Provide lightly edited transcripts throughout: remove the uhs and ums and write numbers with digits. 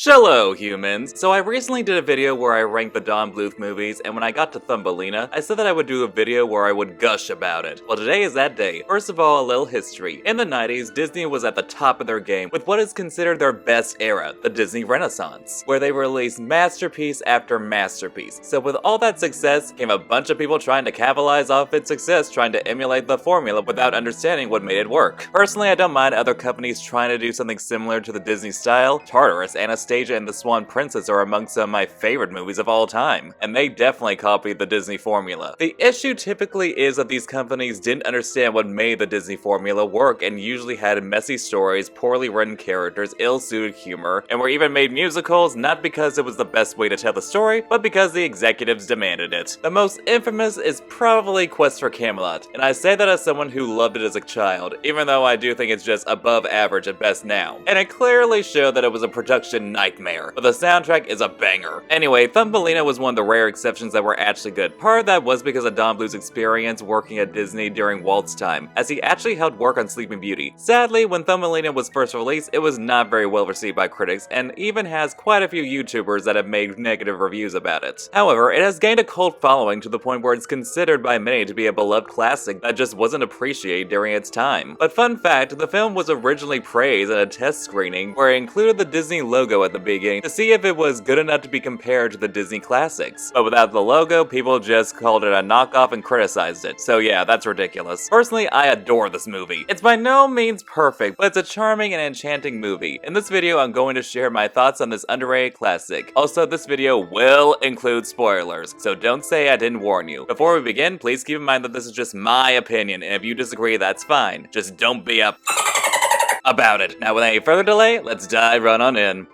Shallow humans! So I recently did a video where I ranked the Don Bluth movies, and when I got to Thumbelina, I said that I would do a video where I would gush about it. Well, today is that day. First of all, a little history. In the 90s, Disney was at the top of their game with what is considered their best era, the Disney Renaissance, where they released masterpiece after masterpiece. So with all that success, came a bunch of people trying to capitalize off its success, trying to emulate the formula without understanding what made it work. Personally, I don't mind other companies trying to do something similar to the Disney style. Tartarus, Anastasia, and the Swan Princess are among some of my favorite movies of all time, and they definitely copied the Disney formula. The issue typically is that these companies didn't understand what made the Disney formula work and usually had messy stories, poorly written characters, ill-suited humor, and were even made musicals not because it was the best way to tell the story, but because the executives demanded it. The most infamous is probably Quest for Camelot, and I say that as someone who loved it as a child, even though I do think it's just above average at best now. And it clearly showed that it was a production nightmare, but the soundtrack is a banger. Anyway, Thumbelina was one of the rare exceptions that were actually good. Part of that was because of Don Bluth's experience working at Disney during Walt's time, as he actually helped work on Sleeping Beauty. Sadly, when Thumbelina was first released, it was not very well received by critics, and even has quite a few YouTubers that have made negative reviews about it. However, it has gained a cult following to the point where it's considered by many to be a beloved classic that just wasn't appreciated during its time. But fun fact, the film was originally praised at a test screening where it included the Disney logo at the beginning to see if it was good enough to be compared to the Disney classics. But without the logo, people just called it a knockoff and criticized it. So yeah, that's ridiculous. Personally, I adore this movie. It's by no means perfect, but it's a charming and enchanting movie. In this video, I'm going to share my thoughts on this underrated classic. Also, this video will include spoilers, so don't say I didn't warn you. Before we begin, please keep in mind that this is just my opinion, and if you disagree, that's fine. Just don't be up about it. Now, without any further delay, let's dive right on in.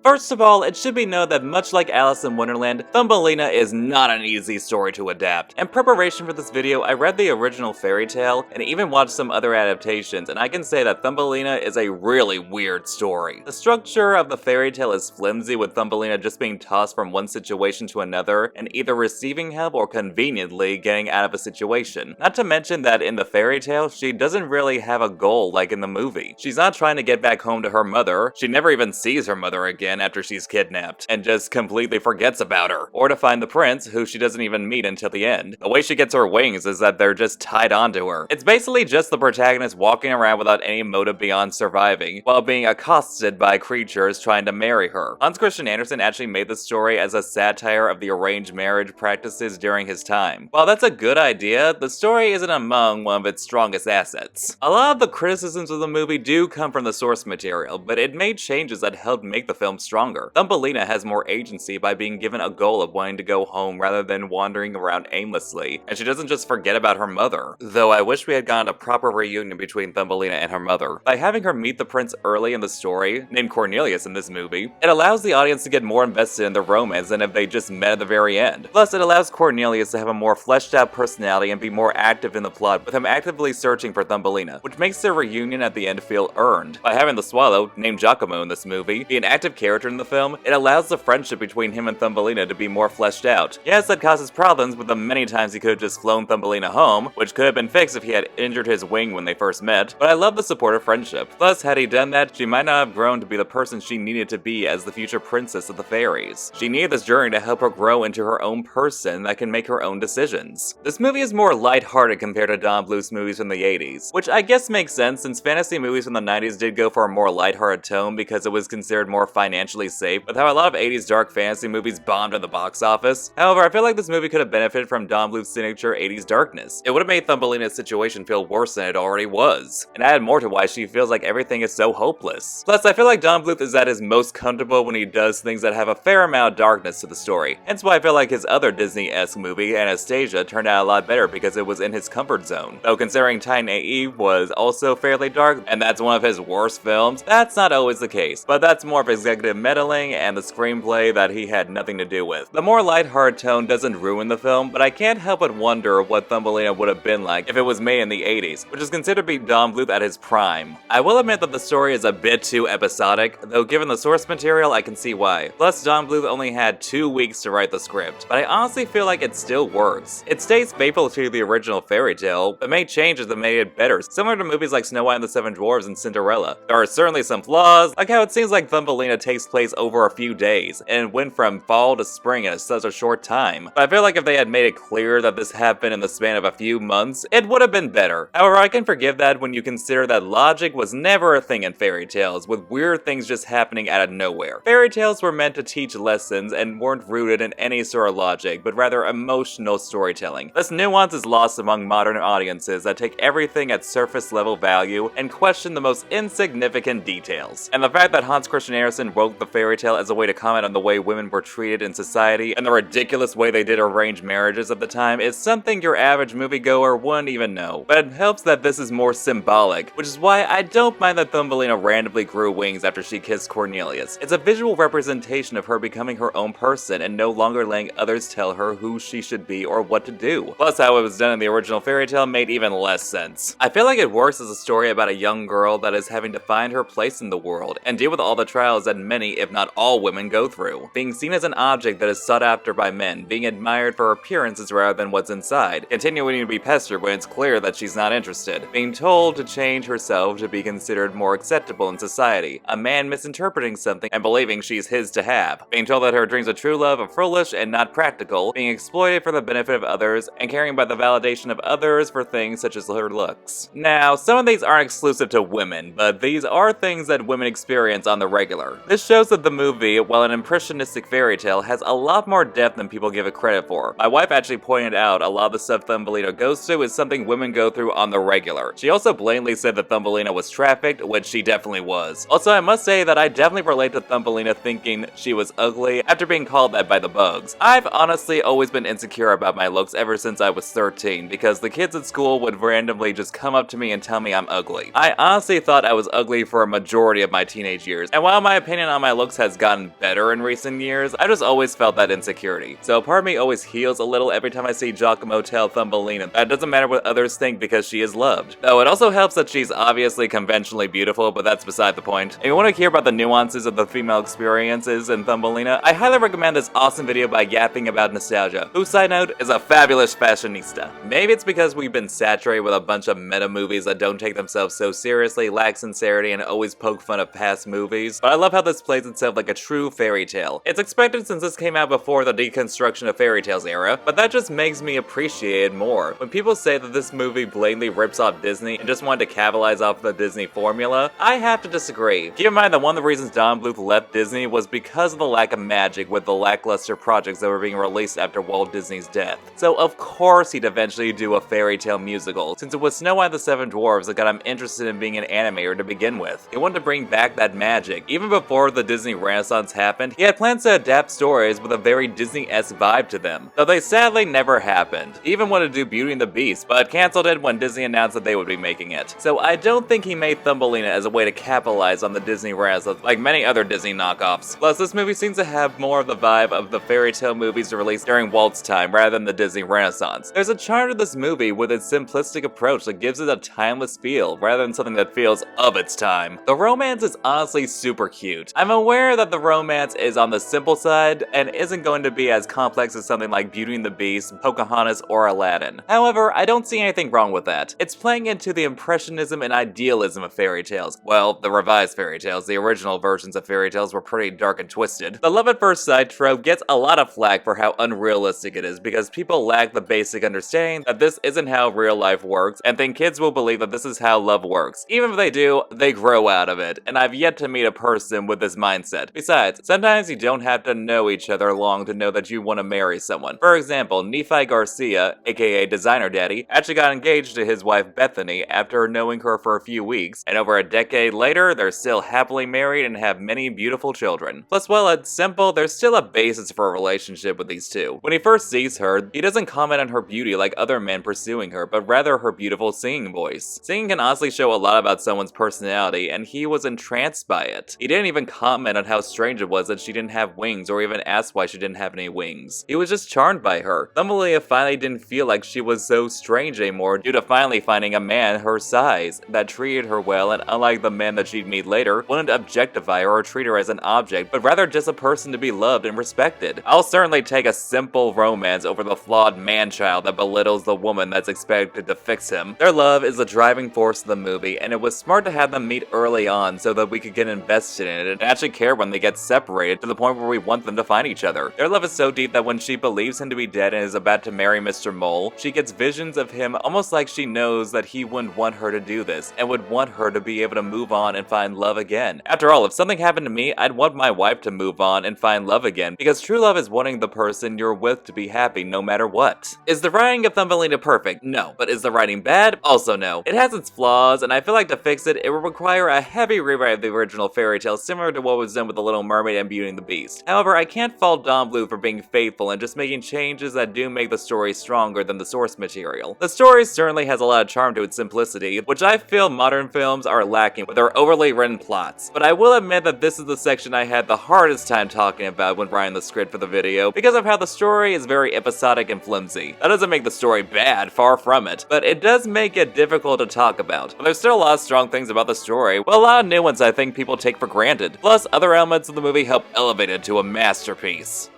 First of all, it should be known that much like Alice in Wonderland, Thumbelina is not an easy story to adapt. In preparation for this video, I read the original fairy tale and even watched some other adaptations, and I can say that Thumbelina is a really weird story. The structure of the fairy tale is flimsy, with Thumbelina just being tossed from one situation to another and either receiving help or conveniently getting out of a situation. Not to mention that in the fairy tale, she doesn't really have a goal like in the movie. She's not trying to get back home to her mother, she never even sees her mother again after she's kidnapped, and just completely forgets about her, or to find the prince, who she doesn't even meet until the end. The way she gets her wings is that they're just tied onto her. It's basically just the protagonist walking around without any motive beyond surviving, while being accosted by creatures trying to marry her. Hans Christian Andersen actually made the story as a satire of the arranged marriage practices during his time. While that's a good idea, the story isn't among one of its strongest assets. A lot of the criticisms of the movie do come from the source material, but it made changes that helped make the film stronger. Thumbelina has more agency by being given a goal of wanting to go home rather than wandering around aimlessly, and she doesn't just forget about her mother. Though I wish we had gotten a proper reunion between Thumbelina and her mother. By having her meet the prince early in the story, named Cornelius in this movie, it allows the audience to get more invested in the romance than if they just met at the very end. Plus, it allows Cornelius to have a more fleshed out personality and be more active in the plot, with him actively searching for Thumbelina, which makes their reunion at the end feel earned. By having the swallow, named Giacomo in this movie, be an active character in the film, it allows the friendship between him and Thumbelina to be more fleshed out. Yes, that causes problems with the many times he could have just flown Thumbelina home, which could have been fixed if he had injured his wing when they first met, but I love the supportive friendship. Plus, had he done that, she might not have grown to be the person she needed to be as the future princess of the fairies. She needed this journey to help her grow into her own person that can make her own decisions. This movie is more lighthearted compared to Don Bluth's movies from the 80s, which I guess makes sense since fantasy movies from the 90s did go for a more lighthearted tone because it was considered more financially safe, with how a lot of 80s dark fantasy movies bombed at the box office. However, I feel like this movie could have benefited from Don Bluth's signature 80s darkness. It would have made Thumbelina's situation feel worse than it already was, and added more to why she feels like everything is so hopeless. Plus, I feel like Don Bluth is at his most comfortable when he does things that have a fair amount of darkness to the story, hence why I feel like his other Disney-esque movie, Anastasia, turned out a lot better because it was in his comfort zone. Though considering Titan AE was also fairly dark, and that's one of his worst films, that's not always the case, but that's more of his executive executive meddling and the screenplay that he had nothing to do with. The more lighthearted tone doesn't ruin the film, but I can't help but wonder what Thumbelina would have been like if it was made in the 80s, which is considered to be Don Bluth at his prime. I will admit that the story is a bit too episodic, though given the source material I can see why. Plus, Don Bluth only had 2 weeks to write the script, but I honestly feel like it still works. It stays faithful to the original fairy tale, but made changes that made it better, similar to movies like Snow White and the Seven Dwarfs and Cinderella. There are certainly some flaws, like how it seems like Thumbelina takes place over a few days, and went from fall to spring in such a short time. But I feel like if they had made it clear that this happened in the span of a few months, it would have been better. However, I can forgive that when you consider that logic was never a thing in fairy tales, with weird things just happening out of nowhere. Fairy tales were meant to teach lessons and weren't rooted in any sort of logic, but rather emotional storytelling. This nuance is lost among modern audiences that take everything at surface level value and question the most insignificant details. And the fact that Hans Christian Andersen wrote the fairy tale as a way to comment on the way women were treated in society and the ridiculous way they did arranged marriages at the time is something your average moviegoer wouldn't even know. But it helps that this is more symbolic, which is why I don't mind that Thumbelina randomly grew wings after she kissed Cornelius. It's a visual representation of her becoming her own person and no longer letting others tell her who she should be or what to do. Plus, how it was done in the original fairy tale made even less sense. I feel like it works as a story about a young girl that is having to find her place in the world and deal with all the trials that many, if not all, women go through. Being seen as an object that is sought after by men, being admired for her appearances rather than what's inside, continuing to be pestered when it's clear that she's not interested, being told to change herself to be considered more acceptable in society, a man misinterpreting something and believing she's his to have, being told that her dreams of true love are foolish and not practical, being exploited for the benefit of others, and caring about the validation of others for things such as her looks. Now, some of these aren't exclusive to women, but these are things that women experience on the regular. This shows that the movie, while an impressionistic fairy tale, has a lot more depth than people give it credit for. My wife actually pointed out a lot of the stuff Thumbelina goes through is something women go through on the regular. She also blatantly said that Thumbelina was trafficked, which she definitely was. Also, I must say that I definitely relate to Thumbelina thinking she was ugly after being called that by the bugs. I've honestly always been insecure about my looks ever since I was 13, because the kids at school would randomly just come up to me and tell me I'm ugly. I honestly thought I was ugly for a majority of my teenage years, and while my opinion on my looks has gotten better in recent years, I just always felt that insecurity. So part of me always heals a little every time I see Giacomo tell Thumbelina that it doesn't matter what others think because she is loved. Though it also helps that she's obviously conventionally beautiful, but that's beside the point. If you want to hear about the nuances of the female experiences in Thumbelina, I highly recommend this awesome video by Yapping About Nostalgia, who, side note, is a fabulous fashionista. Maybe it's because we've been saturated with a bunch of meta movies that don't take themselves so seriously, lack sincerity, and always poke fun of past movies, but I love how this plays itself like a true fairy tale. It's expected since this came out before the deconstruction of fairy tales era, but that just makes me appreciate it more. When people say that this movie blatantly rips off Disney and just wanted to capitalize off the Disney formula, I have to disagree. Keep in mind that one of the reasons Don Bluth left Disney was because of the lack of magic with the lackluster projects that were being released after Walt Disney's death. So of course he'd eventually do a fairy tale musical, since it was Snow White and the Seven Dwarfs that got him interested in being an animator to begin with. He wanted to bring back that magic. Even before the Disney Renaissance happened, he had plans to adapt stories with a very Disney-esque vibe to them, though they sadly never happened. He even wanted to do Beauty and the Beast, but canceled it when Disney announced that they would be making it. So I don't think he made Thumbelina as a way to capitalize on the Disney Renaissance like many other Disney knockoffs. Plus, this movie seems to have more of the vibe of the fairy tale movies released during Walt's time rather than the Disney Renaissance. There's a charm to this movie with its simplistic approach that gives it a timeless feel rather than something that feels of its time. The romance is honestly super cute. I'm aware that the romance is on the simple side and isn't going to be as complex as something like Beauty and the Beast, Pocahontas, or Aladdin. However, I don't see anything wrong with that. It's playing into the impressionism and idealism of fairy tales. Well, the revised fairy tales. The original versions of fairy tales were pretty dark and twisted. The love at first sight trope gets a lot of flack for how unrealistic it is because people lack the basic understanding that this isn't how real life works and think kids will believe that this is how love works. Even if they do, they grow out of it, and I've yet to meet a person with this mindset. Besides, sometimes you don't have to know each other long to know that you want to marry someone. For example, Nephi Garcia, aka Designer Daddy, actually got engaged to his wife Bethany after knowing her for a few weeks, and over a decade later, they're still happily married and have many beautiful children. Plus, while it's simple, there's still a basis for a relationship with these two. When he first sees her, he doesn't comment on her beauty like other men pursuing her, but rather her beautiful singing voice. Singing can honestly show a lot about someone's personality, and he was entranced by it. He didn't even comment on how strange it was that she didn't have wings or even ask why she didn't have any wings. He was just charmed by her. Thumbelina finally didn't feel like she was so strange anymore due to finally finding a man her size that treated her well, and unlike the men that she'd meet later, wouldn't objectify her or treat her as an object, but rather just a person to be loved and respected. I'll certainly take a simple romance over the flawed man-child that belittles the woman that's expected to fix him. Their love is the driving force of the movie, and it was smart to have them meet early on so that we could get invested in it and actually care when they get separated to the point where we want them to find each other. Their love is so deep that when she believes him to be dead and is about to marry Mr. Mole, she gets visions of him almost like she knows that he wouldn't want her to do this and would want her to be able to move on and find love again. After all, if something happened to me, I'd want my wife to move on and find love again, because true love is wanting the person you're with to be happy no matter what. Is the writing of Thumbelina perfect? No. But is the writing bad? Also no. It has its flaws, and I feel like to fix it, it would require a heavy rewrite of the original fairy tale similar to what was done with The Little Mermaid and Beauty and the Beast. However, I can't fault Don Bluth for being faithful and just making changes that do make the story stronger than the source material. The story certainly has a lot of charm to its simplicity, which I feel modern films are lacking with their overly written plots. But I will admit that this is the section I had the hardest time talking about when writing the script for the video, because of how the story is very episodic and flimsy. That doesn't make the story bad, far from it, but it does make it difficult to talk about. But there's still a lot of strong things about the story, but a lot of new ones I think people take for granted. Plus, other elements of the movie help elevate it to a masterpiece.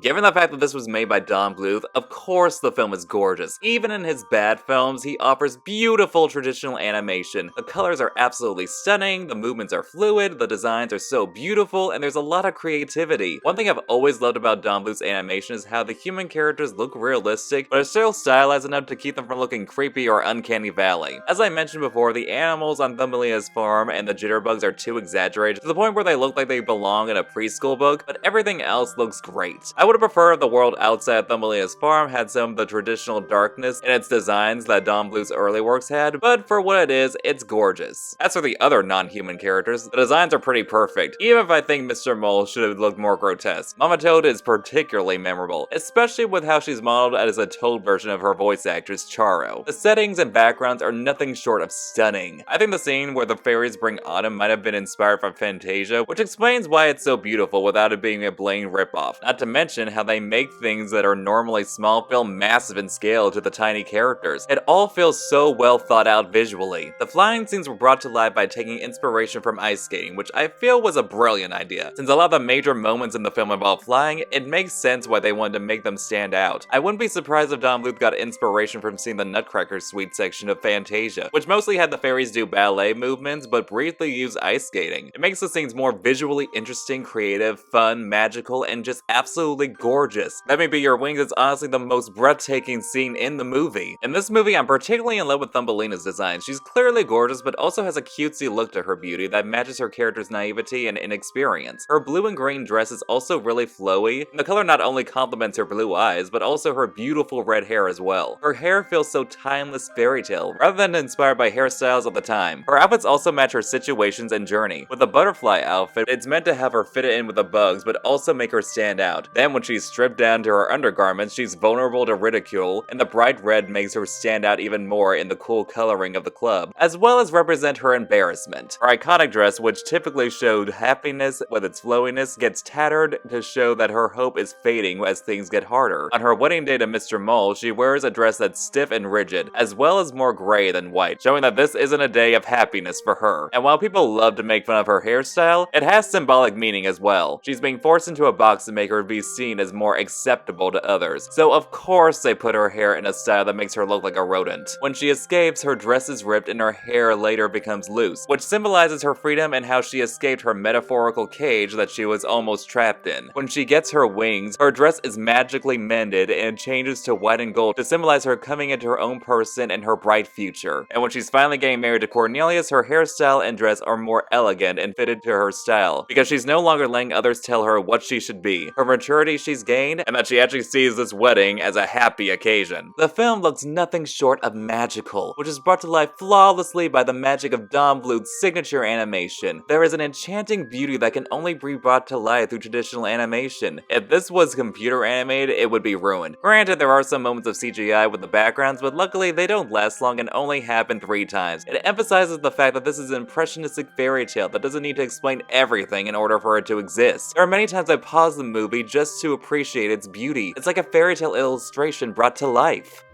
Given the fact that this was made by Don Bluth, of course the film is gorgeous. Even in his bad films, he offers beautiful traditional animation. The colors are absolutely stunning, the movements are fluid, the designs are so beautiful, and there's a lot of creativity. One thing I've always loved about Don Bluth's animation is how the human characters look realistic, but are still stylized enough to keep them from looking creepy or uncanny valley. As I mentioned before, the animals on Thumbelina's farm and the jitterbugs are too exaggerated to the point where they look like they belong in a preschool book, but everything else looks great. I would have preferred if the world outside Thumbelina's farm had some of the traditional darkness in its designs that Don Bluth's early works had, but for what it is, it's gorgeous. As for the other non-human characters, the designs are pretty perfect, even if I think Mr. Mole should have looked more grotesque. Mama Toad is particularly memorable, especially with how she's modeled as a Toad version of her voice actress Charo. The settings and backgrounds are nothing short of stunning. I think the scene where the fairies bring autumn might have been inspired from Fantasia, which explains why it's so beautiful without it being a blatant ripoff. Not to mention how they make things that are normally small feel massive in scale to the tiny characters. It all feels so well thought out visually. The flying scenes were brought to life by taking inspiration from ice skating, which I feel was a brilliant idea. Since a lot of the major moments in the film involve flying, it makes sense why they wanted to make them stand out. I wouldn't be surprised if Don Bluth got inspiration from seeing the Nutcracker Suite section of Fantasia, which mostly had the fairies do ballet movements but briefly use ice skating. It makes the scenes more visually interesting, creative, fun, magical, and just absolutely gorgeous. Let Me Be Your Wings is honestly the most breathtaking scene in the movie. In this movie, I'm particularly in love with Thumbelina's design. She's clearly gorgeous, but also has a cutesy look to her beauty that matches her character's naivety and inexperience. Her blue and green dress is also really flowy, and the color not only complements her blue eyes, but also her beautiful red hair as well. Her hair feels so timeless fairy tale, rather than inspired by hairstyles of the time. Her outfits also match her situations and journey. With the butterfly outfit, it's meant to have her fit in with the bugs, but also make her stand out. Then when she's stripped down to her undergarments, she's vulnerable to ridicule, and the bright red makes her stand out even more in the cool coloring of the club, as well as represent her embarrassment. Her iconic dress, which typically showed happiness with its flowiness, gets tattered to show that her hope is fading as things get harder. On her wedding day to Mr. Mole, she wears a dress that's stiff and rigid, as well as more gray than white, showing that this isn't a day of happiness for her. And while people love to make fun of her hairstyle, it has symbolic meaning as well. She's being forced into a box to make her be seen as more acceptable to others, so of course they put her hair in a style that makes her look like a rodent. When she escapes, her dress is ripped and her hair later becomes loose, which symbolizes her freedom and how she escaped her metaphorical cage that she was almost trapped in. When she gets her wings, her dress is magically mended and changes to white and gold to symbolize her coming into her own person and her bright future. And when she's finally getting married to Cornelius, her hairstyle and dress are more elegant and fitted to her style, because she's no longer letting others tell her what she should be. Her maturity maturity she's gained, and that she actually sees this wedding as a happy occasion. The film looks nothing short of magical, which is brought to life flawlessly by the magic of Don Bluth's signature animation. There is an enchanting beauty that can only be brought to life through traditional animation. If this was computer animated, it would be ruined. Granted, there are some moments of CGI with the backgrounds, but luckily they don't last long and only happen 3 times. It emphasizes the fact that this is an impressionistic fairy tale that doesn't need to explain everything in order for it to exist. There are many times I pause the movie just to appreciate its beauty. It's like a fairy tale illustration brought to life.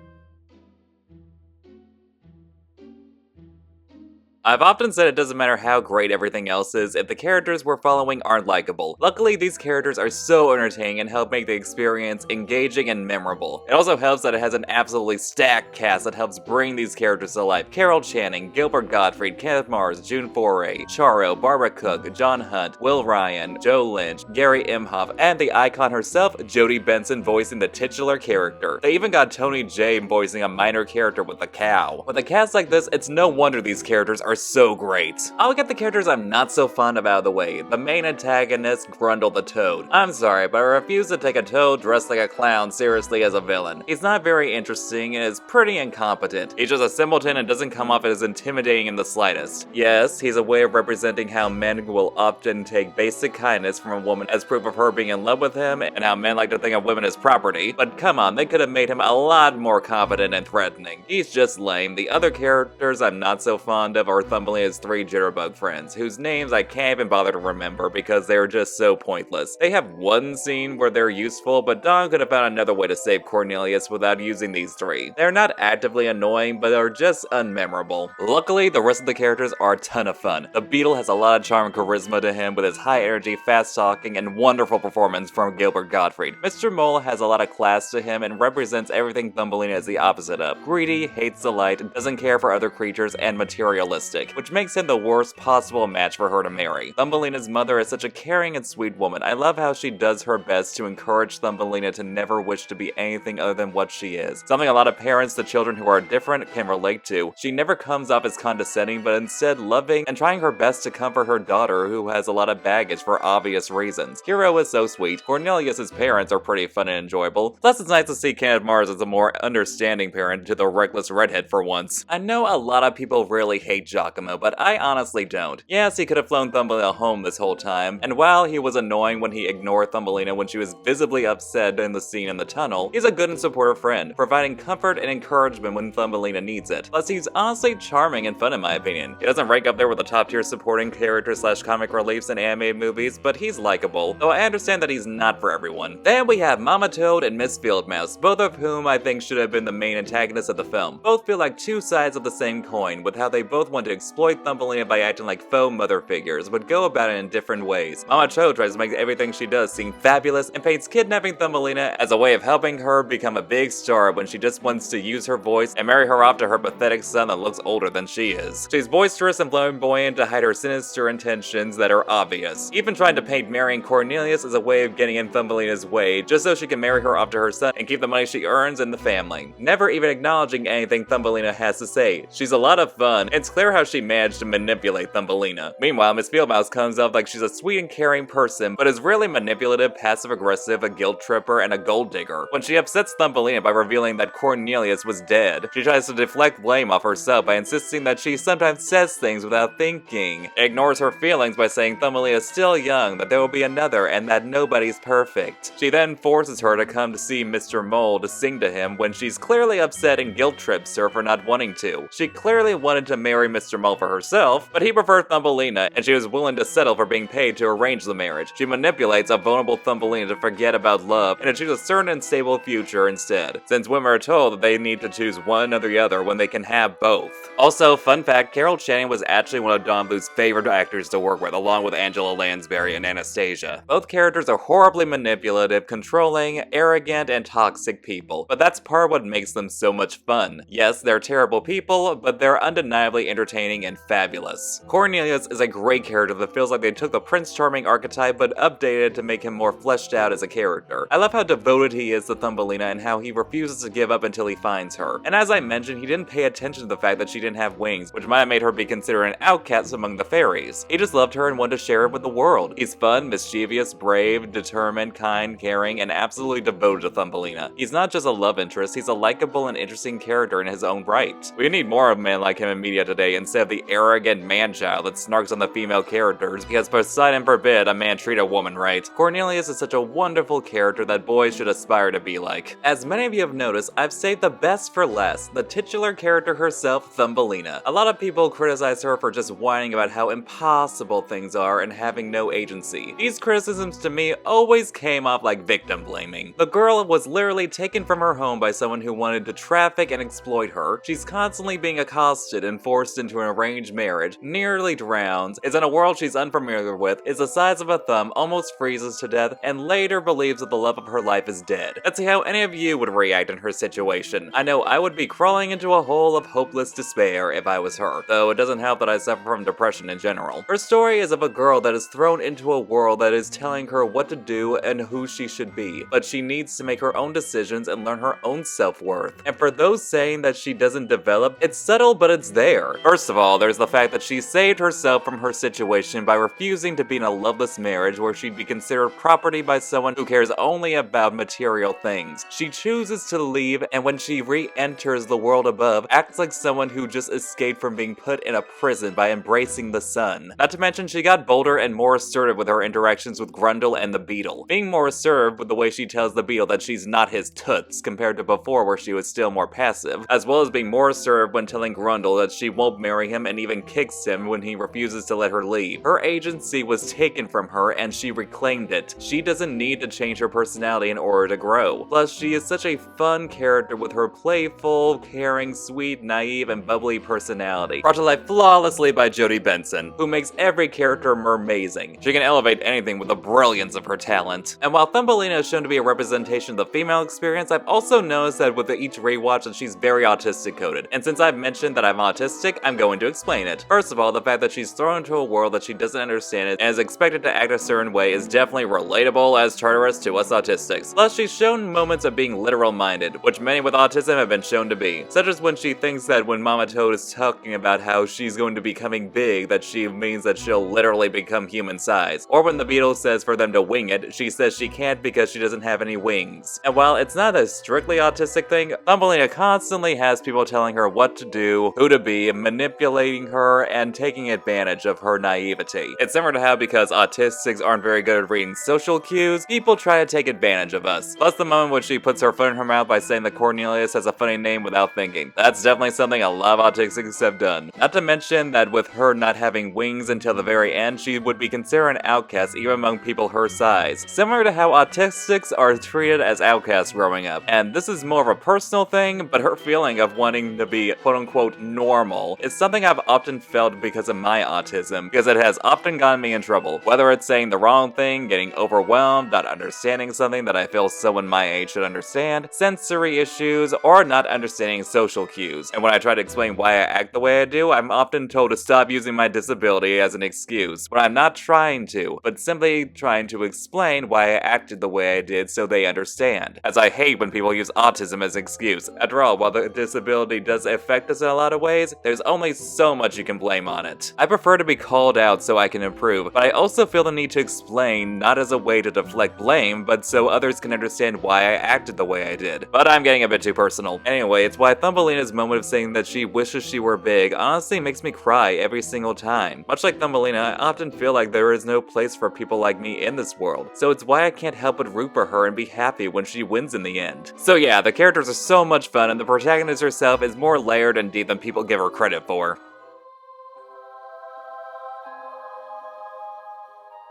I've often said it doesn't matter how great everything else is if the characters we're following aren't likable. Luckily, these characters are so entertaining and help make the experience engaging and memorable. It also helps that it has an absolutely stacked cast that helps bring these characters to life. Carol Channing, Gilbert Gottfried, Kenneth Mars, June Foray, Charo, Barbara Cook, John Hunt, Will Ryan, Joe Lynch, Gary Imhoff, and the icon herself, Jodie Benson voicing the titular character. They even got Tony Jay voicing a minor character with a cow. With a cast like this, it's no wonder these characters are so great. I'll get the characters I'm not so fond of out of the way. The main antagonist, Grundle the Toad. I'm sorry, but I refuse to take a toad dressed like a clown seriously as a villain. He's not very interesting and is pretty incompetent. He's just a simpleton and doesn't come off as intimidating in the slightest. Yes, he's a way of representing how men will often take basic kindness from a woman as proof of her being in love with him and how men like to think of women as property, but come on, they could have made him a lot more confident and threatening. He's just lame. The other characters I'm not so fond of are Thumbelina's 3 jitterbug friends, whose names I can't even bother to remember because they're just so pointless. They have one scene where they're useful, but Dawn could have found another way to save Cornelius without using these 3. They're not actively annoying, but are just unmemorable. Luckily, the rest of the characters are a ton of fun. The Beetle has a lot of charm and charisma to him with his high energy, fast talking, and wonderful performance from Gilbert Gottfried. Mr. Mole has a lot of class to him and represents everything Thumbelina is the opposite of. Greedy, hates the light, doesn't care for other creatures, and materialistic, which makes him the worst possible match for her to marry. Thumbelina's mother is such a caring and sweet woman. I love how she does her best to encourage Thumbelina to never wish to be anything other than what she is. Something a lot of parents to children who are different can relate to. She never comes off as condescending, but instead loving and trying her best to comfort her daughter who has a lot of baggage for obvious reasons. Hero is so sweet. Cornelius's parents are pretty fun and enjoyable. Plus, it's nice to see Kenneth Mars as a more understanding parent to the reckless redhead for once. I know a lot of people really hate Giacomo, but I honestly don't. Yes, he could have flown Thumbelina home this whole time, and while he was annoying when he ignored Thumbelina when she was visibly upset in the scene in the tunnel, he's a good and supportive friend, providing comfort and encouragement when Thumbelina needs it. Plus, he's honestly charming and fun in my opinion. He doesn't rank up there with the top tier supporting characters / comic reliefs in animated movies, but he's likable, though I understand that he's not for everyone. Then we have Mama Toad and Miss Fieldmouse, both of whom I think should have been the main antagonists of the film. Both feel like two sides of the same coin, with how they both want to exploit Thumbelina by acting like faux mother figures, but go about it in different ways. Mama Cho tries to make everything she does seem fabulous and paints kidnapping Thumbelina as a way of helping her become a big star when she just wants to use her voice and marry her off to her pathetic son that looks older than she is. She's boisterous and flamboyant to hide her sinister intentions that are obvious, even trying to paint marrying Cornelius as a way of getting in Thumbelina's way just so she can marry her off to her son and keep the money she earns in the family, never even acknowledging anything Thumbelina has to say. She's a lot of fun. It's clear how she managed to manipulate Thumbelina. Meanwhile, Miss Fieldmouse comes off like she's a sweet and caring person, but is really manipulative, passive-aggressive, a guilt tripper, and a gold digger. When she upsets Thumbelina by revealing that Cornelius was dead, she tries to deflect blame off herself by insisting that she sometimes says things without thinking. It ignores her feelings by saying Thumbelina is still young, that there will be another, and that nobody's perfect. She then forces her to come to see Mr. Mole to sing to him when she's clearly upset and guilt trips her for not wanting to. She clearly wanted to marry Mr. Mole for herself, but he preferred Thumbelina, and she was willing to settle for being paid to arrange the marriage. She manipulates a vulnerable Thumbelina to forget about love and to choose a certain and stable future instead, since women are told that they need to choose one or the other when they can have both. Also, fun fact, Carol Channing was actually one of Don Bluth's favorite actors to work with, along with Angela Lansbury and Anastasia. Both characters are horribly manipulative, controlling, arrogant, and toxic people, but that's part of what makes them so much fun. Yes, they're terrible people, but they're undeniably entertaining entertaining and fabulous. Cornelius is a great character that feels like they took the Prince Charming archetype but updated it to make him more fleshed out as a character. I love how devoted he is to Thumbelina and how he refuses to give up until he finds her. And as I mentioned, he didn't pay attention to the fact that she didn't have wings, which might have made her be considered an outcast among the fairies. He just loved her and wanted to share it with the world. He's fun, mischievous, brave, determined, kind, caring, and absolutely devoted to Thumbelina. He's not just a love interest, he's a likable and interesting character in his own right. We need more of men like him in media today instead of the arrogant man-child that snarks on the female characters because Poseidon forbid a man treat a woman right. Cornelius is such a wonderful character that boys should aspire to be like. As many of you have noticed, I've saved the best for last, the titular character herself, Thumbelina. A lot of people criticize her for just whining about how impossible things are and having no agency. These criticisms to me always came off like victim blaming. The girl was literally taken from her home by someone who wanted to traffic and exploit her. She's constantly being accosted and forced into an arranged marriage, nearly drowns, is in a world she's unfamiliar with, is the size of a thumb, almost freezes to death, and later believes that the love of her life is dead. Let's see how any of you would react in her situation. I know I would be crawling into a hole of hopeless despair if I was her, though it doesn't help that I suffer from depression in general. Her story is of a girl that is thrown into a world that is telling her what to do and who she should be, but she needs to make her own decisions and learn her own self-worth. And for those saying that she doesn't develop, it's subtle but it's there. First of all, there's the fact that she saved herself from her situation by refusing to be in a loveless marriage where she'd be considered property by someone who cares only about material things. She chooses to leave, and when she re-enters the world above, acts like someone who just escaped from being put in a prison by embracing the sun. Not to mention, she got bolder and more assertive with her interactions with Grundle and the Beetle, being more assertive with the way she tells the Beetle that she's not his toots compared to before where she was still more passive, as well as being more assertive when telling Grundle that she won't marry him and even kicks him when he refuses to let her leave. Her agency was taken from her and she reclaimed it. She doesn't need to change her personality in order to grow. Plus, she is such a fun character with her playful, caring, sweet, naive, and bubbly personality, brought to life flawlessly by Jodie Benson, who makes every character mermazing. She can elevate anything with the brilliance of her talent. And while Thumbelina is shown to be a representation of the female experience, I've also noticed that with each rewatch that she's very autistic coded. And since I've mentioned that I'm autistic, I'm going to explain it. First of all, the fact that she's thrown into a world that she doesn't understand and is expected to act a certain way is definitely relatable as Tartarus to us autistics. Plus, she's shown moments of being literal-minded, which many with autism have been shown to be, such as when she thinks that when Mama Toad is talking about how she's going to becoming big, that she means that she'll literally become human size. Or when the Beetle says for them to wing it, she says she can't because she doesn't have any wings. And while it's not a strictly autistic thing, Thumbelina constantly has people telling her what to do, who to be, manipulating her, and taking advantage of her naivety. It's similar to how because autistics aren't very good at reading social cues, people try to take advantage of us. Plus the moment when she puts her foot in her mouth by saying that Cornelius has a funny name without thinking. That's definitely something a lot of autistics have done. Not to mention that with her not having wings until the very end, she would be considered an outcast even among people her size. Similar to how autistics are treated as outcasts growing up. And this is more of a personal thing, but her feeling of wanting to be quote-unquote normal is something I've often felt because of my autism, because it has often gotten me in trouble. Whether it's saying the wrong thing, getting overwhelmed, not understanding something that I feel someone my age should understand, sensory issues, or not understanding social cues. And when I try to explain why I act the way I do, I'm often told to stop using my disability as an excuse, when I'm not trying to, but simply trying to explain why I acted the way I did so they understand. As I hate when people use autism as an excuse. After all, while the disability does affect us in a lot of ways, there's only so much you can blame on it. I prefer to be called out so I can improve, but I also feel the need to explain, not as a way to deflect blame, but so others can understand why I acted the way I did. But I'm getting a bit too personal. Anyway, it's why Thumbelina's moment of saying that she wishes she were big honestly makes me cry every single time. Much like Thumbelina, I often feel like there is no place for people like me in this world, so it's why I can't help but root for her and be happy when she wins in the end. So yeah, the characters are so much fun and the protagonist herself is more layered and deep than people give her credit for.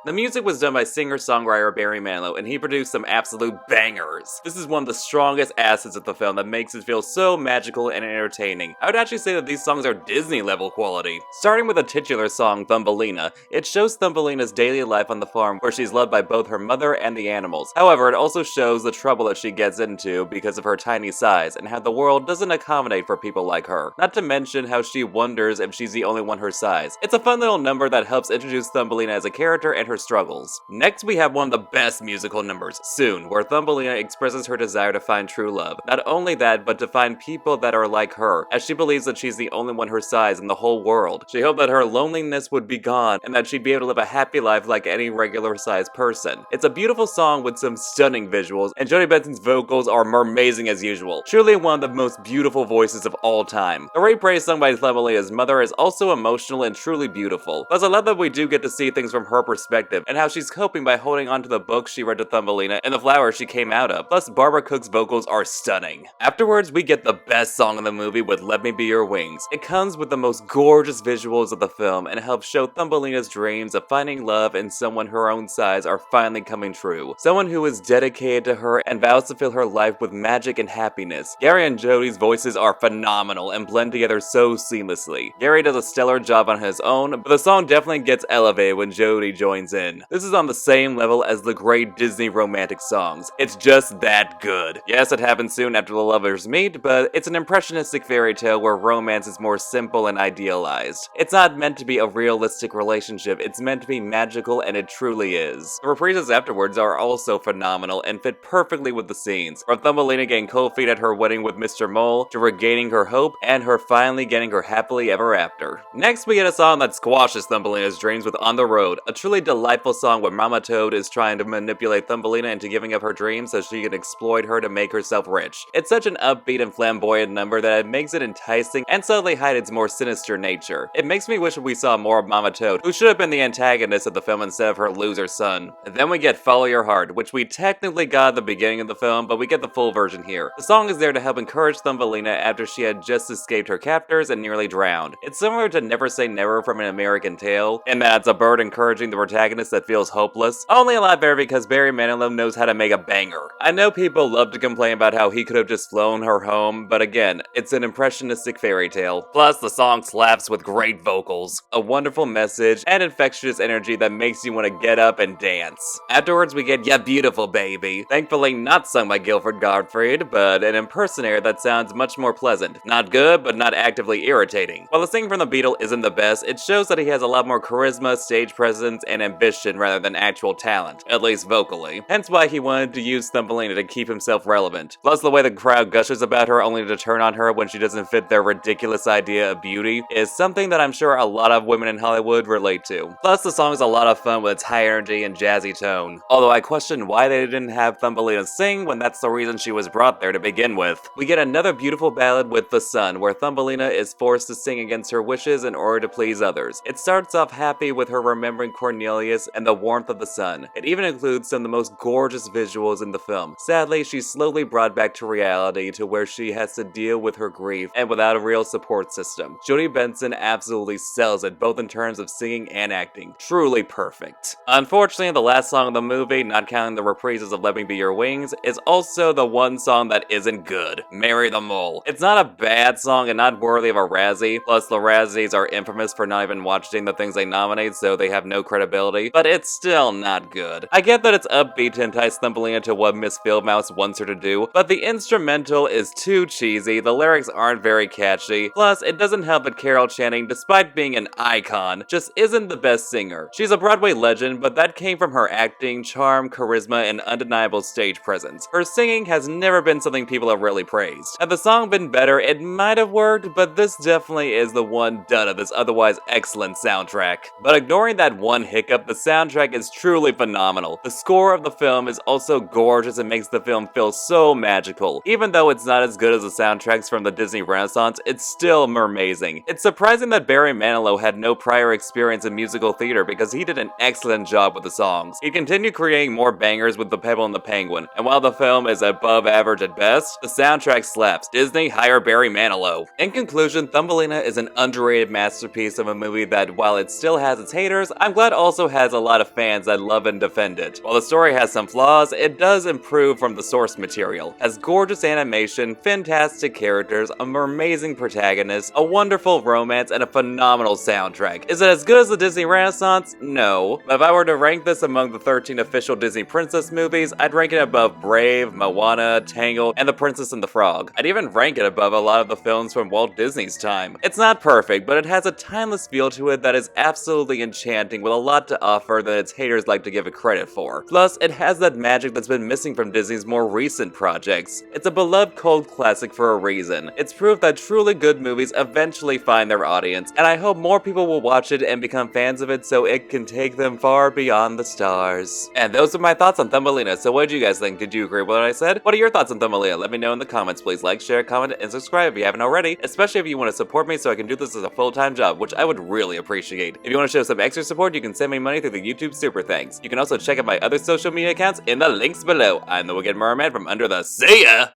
The music was done by singer-songwriter Barry Manilow, and he produced some absolute bangers. This is one of the strongest assets of the film that makes it feel so magical and entertaining. I would actually say that these songs are Disney-level quality. Starting with the titular song, Thumbelina, it shows Thumbelina's daily life on the farm where she's loved by both her mother and the animals. However, it also shows the trouble that she gets into because of her tiny size and how the world doesn't accommodate for people like her. Not to mention how she wonders if she's the only one her size. It's a fun little number that helps introduce Thumbelina as a character and her struggles. Next, we have one of the best musical numbers, Soon, where Thumbelina expresses her desire to find true love. Not only that, but to find people that are like her, as she believes that she's the only one her size in the whole world. She hoped that her loneliness would be gone and that she'd be able to live a happy life like any regular-sized person. It's a beautiful song with some stunning visuals, and Jodi Benson's vocals are amazing as usual. Truly one of the most beautiful voices of all time. The rape praise sung by Thumbelina's mother is also emotional and truly beautiful. Plus, I love that we do get to see things from her perspective, and how she's coping by holding on to the book she read to Thumbelina and the flower she came out of. Plus, Barbara Cook's vocals are stunning. Afterwards, we get the best song in the movie with Let Me Be Your Wings. It comes with the most gorgeous visuals of the film and helps show Thumbelina's dreams of finding love in someone her own size are finally coming true. Someone who is dedicated to her and vows to fill her life with magic and happiness. Gary and Jodi's voices are phenomenal and blend together so seamlessly. Gary does a stellar job on his own, but the song definitely gets elevated when Jodi joins in. This is on the same level as the great Disney romantic songs. It's just that good. Yes, it happens soon after the lovers meet, but it's an impressionistic fairy tale where romance is more simple and idealized. It's not meant to be a realistic relationship, it's meant to be magical, and it truly is. The reprises afterwards are also phenomenal and fit perfectly with the scenes, from Thumbelina getting cold feet at her wedding with Mr. Mole, to regaining her hope, and her finally getting her happily ever after. Next, we get a song that squashes Thumbelina's dreams with On the Road, a truly delightful song where Mama Toad is trying to manipulate Thumbelina into giving up her dreams so she can exploit her to make herself rich. It's such an upbeat and flamboyant number that it makes it enticing and subtly hide its more sinister nature. It makes me wish we saw more of Mama Toad, who should have been the antagonist of the film instead of her loser son. And then we get Follow Your Heart, which we technically got at the beginning of the film, but we get the full version here. The song is there to help encourage Thumbelina after she had just escaped her captors and nearly drowned. It's similar to Never Say Never from An American Tail, in that it's a bird encouraging the protagonist that feels hopeless. Only a lot better because Barry Manilow knows how to make a banger. I know people love to complain about how he could have just flown her home, but again, it's an impressionistic fairy tale. Plus, the song slaps with great vocals, a wonderful message, and infectious energy that makes you want to get up and dance. Afterwards, we get Ya Beautiful Baby, thankfully not sung by Guilford Gottfried, but an impersonator that sounds much more pleasant. Not good, but not actively irritating. While the singing from the Beatle isn't the best, it shows that he has a lot more charisma, stage presence, and ambition rather than actual talent, at least vocally. Hence why he wanted to use Thumbelina to keep himself relevant. Plus, the way the crowd gushes about her only to turn on her when she doesn't fit their ridiculous idea of beauty is something that I'm sure a lot of women in Hollywood relate to. Plus, the song is a lot of fun with its high energy and jazzy tone. Although I question why they didn't have Thumbelina sing when that's the reason she was brought there to begin with. We get another beautiful ballad with The Sun, where Thumbelina is forced to sing against her wishes in order to please others. It starts off happy with her remembering Cornelius and the warmth of the sun. It even includes some of the most gorgeous visuals in the film. Sadly, she's slowly brought back to reality to where she has to deal with her grief and without a real support system. Jodi Benson absolutely sells it, both in terms of singing and acting. Truly perfect. Unfortunately, the last song of the movie, not counting the reprises of Let Me Be Your Wings, is also the one song that isn't good. Marry the Mole. It's not a bad song and not worthy of a Razzie, plus the Razzies are infamous for not even watching the things they nominate, so they have no credibility, but it's still not good. I get that it's upbeat to entice Thumbelina to what Miss Fieldmouse wants her to do, but the instrumental is too cheesy, the lyrics aren't very catchy, plus it doesn't help that Carol Channing, despite being an icon, just isn't the best singer. She's a Broadway legend, but that came from her acting, charm, charisma, and undeniable stage presence. Her singing has never been something people have really praised. Had the song been better, it might have worked, but this definitely is the one dud of this otherwise excellent soundtrack. But ignoring that one hiccup, the soundtrack is truly phenomenal. The score of the film is also gorgeous and makes the film feel so magical. Even though it's not as good as the soundtracks from the Disney Renaissance, it's still amazing. It's surprising that Barry Manilow had no prior experience in musical theater because he did an excellent job with the songs. He continued creating more bangers with The Pebble and the Penguin, and while the film is above average at best, the soundtrack slaps. Disney, hire Barry Manilow. In conclusion, Thumbelina is an underrated masterpiece of a movie that, while it still has its haters, I'm glad also has has a lot of fans that love and defend it. While the story has some flaws, it does improve from the source material. Has gorgeous animation, fantastic characters, an amazing protagonist, a wonderful romance, and a phenomenal soundtrack. Is it as good as the Disney Renaissance? No. But if I were to rank this among the 13 official Disney princess movies, I'd rank it above Brave, Moana, Tangled, and The Princess and the Frog. I'd even rank it above a lot of the films from Walt Disney's time. It's not perfect, but it has a timeless feel to it that is absolutely enchanting with a lot to offer that its haters like to give it credit for. Plus, it has that magic that's been missing from Disney's more recent projects. It's a beloved cult classic for a reason. It's proof that truly good movies eventually find their audience, and I hope more people will watch it and become fans of it so it can take them far beyond the stars. And those are my thoughts on Thumbelina, so what did you guys think? Did you agree with what I said? What are your thoughts on Thumbelina? Let me know in the comments. Please like, share, comment, and subscribe if you haven't already, especially if you want to support me so I can do this as a full-time job, which I would really appreciate. If you want to show some extra support, you can send me money through the YouTube Super Thanks. You can also check out my other social media accounts in the links below. I'm the Wicked Merman from Under the Sea.